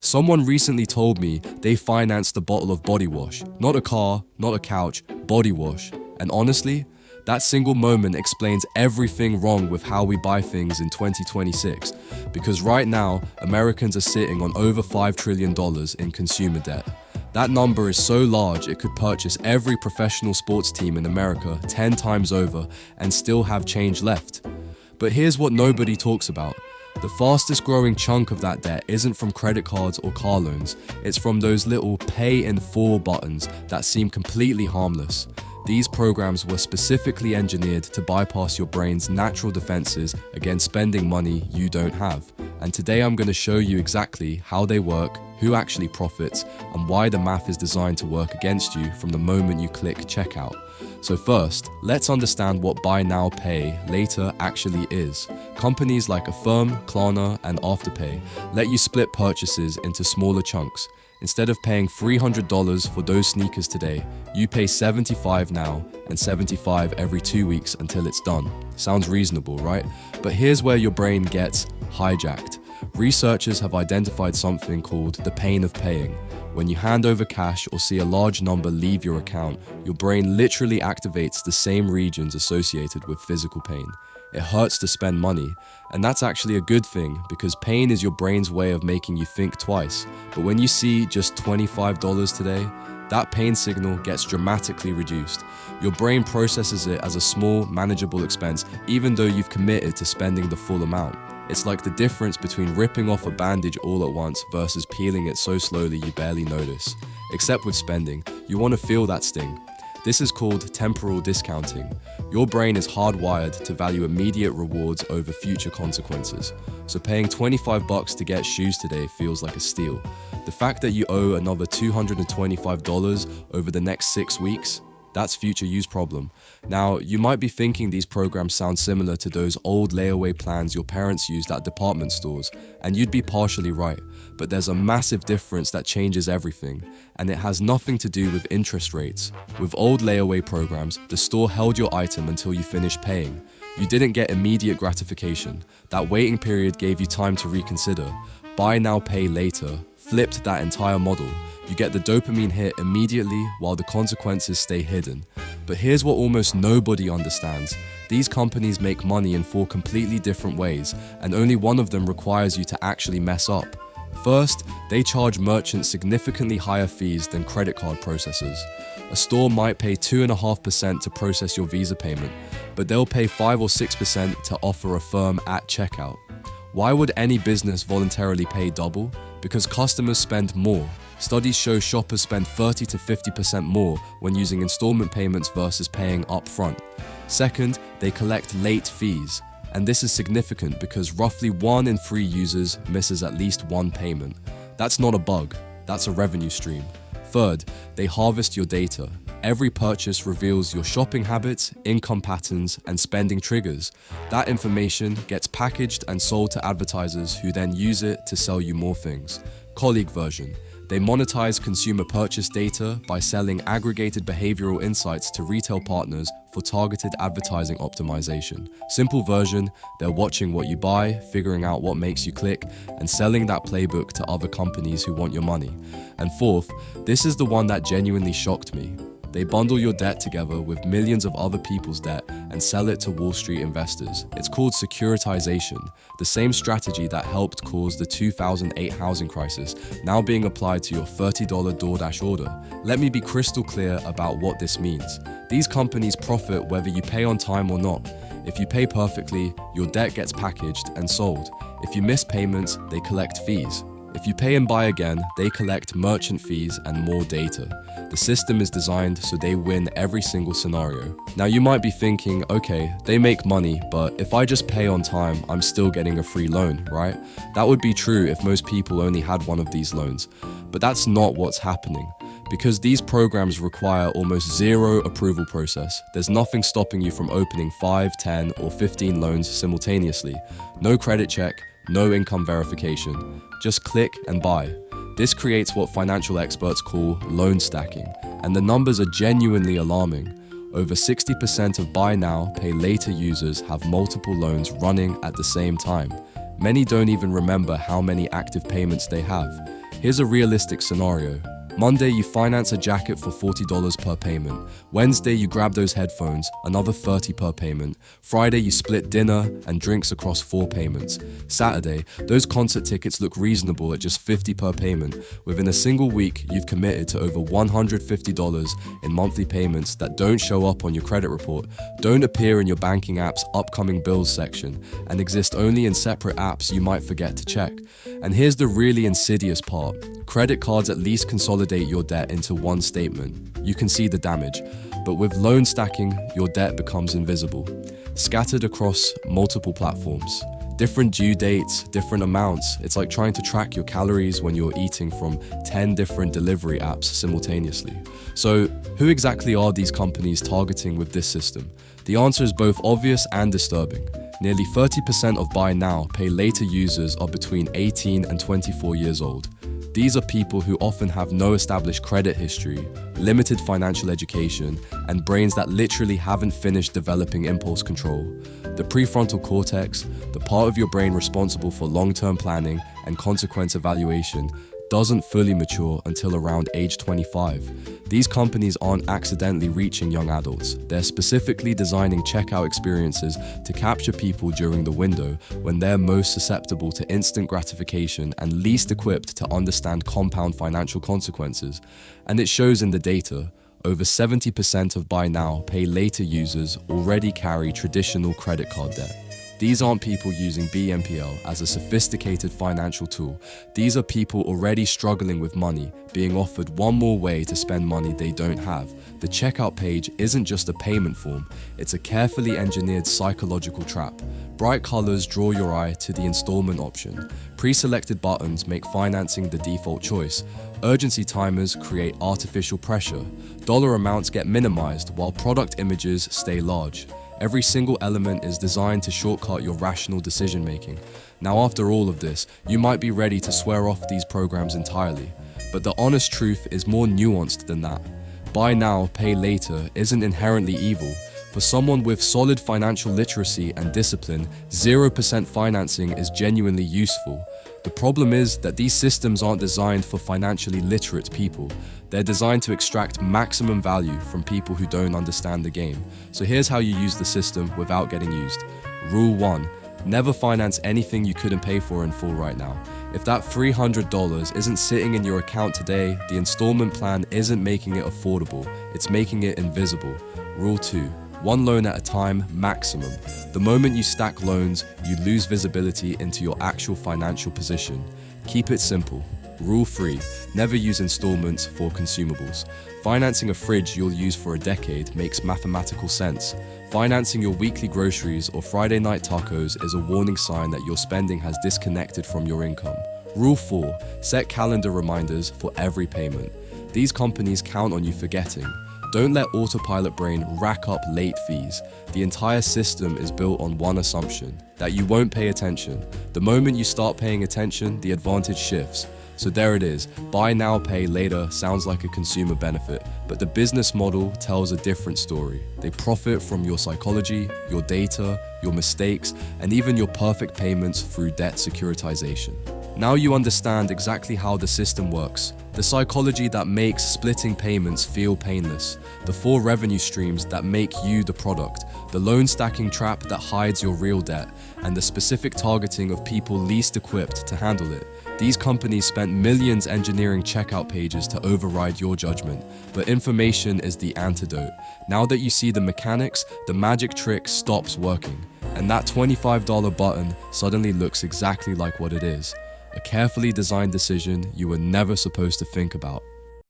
Someone recently told me they financed a bottle of body wash. Not a car, not a couch, body wash. And honestly, that single moment explains everything wrong with how we buy things in 2026. Because right now, Americans are sitting on over $5 trillion in consumer debt. That number is so large it could purchase every professional sports team in America 10 times over and still have change left. But here's what nobody talks about. The fastest growing chunk of that debt isn't from credit cards or car loans, it's from those little pay in full buttons that seem completely harmless. These programs were specifically engineered to bypass your brain's natural defenses against spending money you don't have. And today I'm going to show you exactly how they work, who actually profits, and why the math is designed to work against you from the moment you click checkout. So first, let's understand what buy now, pay later actually is. Companies like Affirm, Klarna, and Afterpay let you split purchases into smaller chunks. Instead of paying $300 for those sneakers today, you pay $75 now and $75 every 2 weeks until it's done. Sounds reasonable, right? But here's where your brain gets hijacked. Researchers have identified something called the pain of paying. When you hand over cash or see a large number leave your account, your brain literally activates the same regions associated with physical pain. It hurts to spend money, and that's actually a good thing because pain is your brain's way of making you think twice. But when you see just $25 today, that pain signal gets dramatically reduced. Your brain processes it as a small, manageable expense, even though you've committed to spending the full amount. It's like the difference between ripping off a bandage all at once versus peeling it so slowly you barely notice. Except with spending, you want to feel that sting. This is called temporal discounting. Your brain is hardwired to value immediate rewards over future consequences. So paying $25 to get shoes today feels like a steal. The fact that you owe another $225 over the next 6 weeks, that's future use problem. Now, you might be thinking these programs sound similar to those old layaway plans your parents used at department stores, and you'd be partially right. But there's a massive difference that changes everything, and it has nothing to do with interest rates. With old layaway programs, the store held your item until you finished paying. You didn't get immediate gratification. That waiting period gave you time to reconsider. Buy now, pay later flipped that entire model. You get the dopamine hit immediately while the consequences stay hidden. But here's what almost nobody understands. These companies make money in 4 completely different ways, and only one of them requires you to actually mess up. First, they charge merchants significantly higher fees than credit card processors. A store might pay 2.5% to process your Visa payment, but they'll pay 5 or 6% to offer Affirm at checkout. Why would any business voluntarily pay double? Because customers spend more. Studies show shoppers spend 30 to 50% more when using installment payments versus paying upfront. Second, they collect late fees. And this is significant because roughly 1 in 3 users misses at least one payment. That's not a bug, that's a revenue stream. Third, they harvest your data. Every purchase reveals your shopping habits, income patterns, and spending triggers. That information gets packaged and sold to advertisers who then use it to sell you more things. Colleague version. They monetize consumer purchase data by selling aggregated behavioral insights to retail partners for targeted advertising optimization. Simple version, they're watching what you buy, figuring out what makes you click, and selling that playbook to other companies who want your money. And fourth, this is the one that genuinely shocked me. They bundle your debt together with millions of other people's debt and sell it to Wall Street investors. It's called securitization, the same strategy that helped cause the 2008 housing crisis, now being applied to your $30 DoorDash order. Let me be crystal clear about what this means. These companies profit whether you pay on time or not. If you pay perfectly, your debt gets packaged and sold. If you miss payments, they collect fees. If you pay and buy again, they collect merchant fees and more data. The system is designed so they win every single scenario. Now you might be thinking, okay, they make money, but if I just pay on time, I'm still getting a free loan, right? That would be true if most people only had one of these loans. But that's not what's happening. Because these programs require almost zero approval process, there's nothing stopping you from opening 5, 10, or 15 loans simultaneously. No credit check, no income verification. Just click and buy. This creates what financial experts call loan stacking, and the numbers are genuinely alarming. Over 60% of buy now, pay later users have multiple loans running at the same time. Many don't even remember how many active payments they have. Here's a realistic scenario. Monday, you finance a jacket for $40 per payment. Wednesday, you grab those headphones, another $30 per payment. Friday, you split dinner and drinks across 4 payments. Saturday, those concert tickets look reasonable at just $50 per payment. Within a single week, you've committed to over $150 in monthly payments that don't show up on your credit report, don't appear in your banking app's upcoming bills section, and exist only in separate apps you might forget to check. And here's the really insidious part. Credit cards at least consolidate your debt into one statement. You can see the damage. But with loan stacking, your debt becomes invisible, scattered across multiple platforms. Different due dates, different amounts. It's like trying to track your calories when you're eating from 10 different delivery apps simultaneously. So, who exactly are these companies targeting with this system? The answer is both obvious and disturbing. Nearly 30% of buy now, pay later users are between 18 and 24 years old. These are people who often have no established credit history, limited financial education, and brains that literally haven't finished developing impulse control. The prefrontal cortex, the part of your brain responsible for long-term planning and consequence evaluation, doesn't fully mature until around age 25. These companies aren't accidentally reaching young adults. They're specifically designing checkout experiences to capture people during the window when they're most susceptible to instant gratification and least equipped to understand compound financial consequences. And it shows in the data. Over 70% of buy now, pay later users already carry traditional credit card debt. These aren't people using BNPL as a sophisticated financial tool. These are people already struggling with money, being offered one more way to spend money they don't have. The checkout page isn't just a payment form, it's a carefully engineered psychological trap. Bright colors draw your eye to the installment option. Pre-selected buttons make financing the default choice. Urgency timers create artificial pressure. Dollar amounts get minimized while product images stay large. Every single element is designed to shortcut your rational decision making. Now, after all of this, you might be ready to swear off these programs entirely. But the honest truth is more nuanced than that. Buy now, pay later isn't inherently evil. For someone with solid financial literacy and discipline, 0% financing is genuinely useful. The problem is that these systems aren't designed for financially literate people. They're designed to extract maximum value from people who don't understand the game. So here's how you use the system without getting used. Rule 1. Never finance anything you couldn't pay for in full right now. If that $300 isn't sitting in your account today, the installment plan isn't making it affordable, it's making it invisible. Rule 2. One loan at a time, maximum. The moment you stack loans, you lose visibility into your actual financial position. Keep it simple. Rule 3. Never use installments for consumables. Financing a fridge you'll use for a decade makes mathematical sense. Financing your weekly groceries or Friday night tacos is a warning sign that your spending has disconnected from your income. Rule 4. Set calendar reminders for every payment. These companies count on you forgetting. Don't let autopilot brain rack up late fees. The entire system is built on one assumption, that you won't pay attention. The moment you start paying attention, the advantage shifts. So there it is, buy now, pay later sounds like a consumer benefit, but the business model tells a different story. They profit from your psychology, your data, your mistakes, and even your perfect payments through debt securitization. Now you understand exactly how the system works. The psychology that makes splitting payments feel painless. The 4 revenue streams that make you the product. The loan stacking trap that hides your real debt. And the specific targeting of people least equipped to handle it. These companies spent millions engineering checkout pages to override your judgment. But information is the antidote. Now that you see the mechanics, the magic trick stops working. And that $25 button suddenly looks exactly like what it is. A carefully designed decision you were never supposed to think about.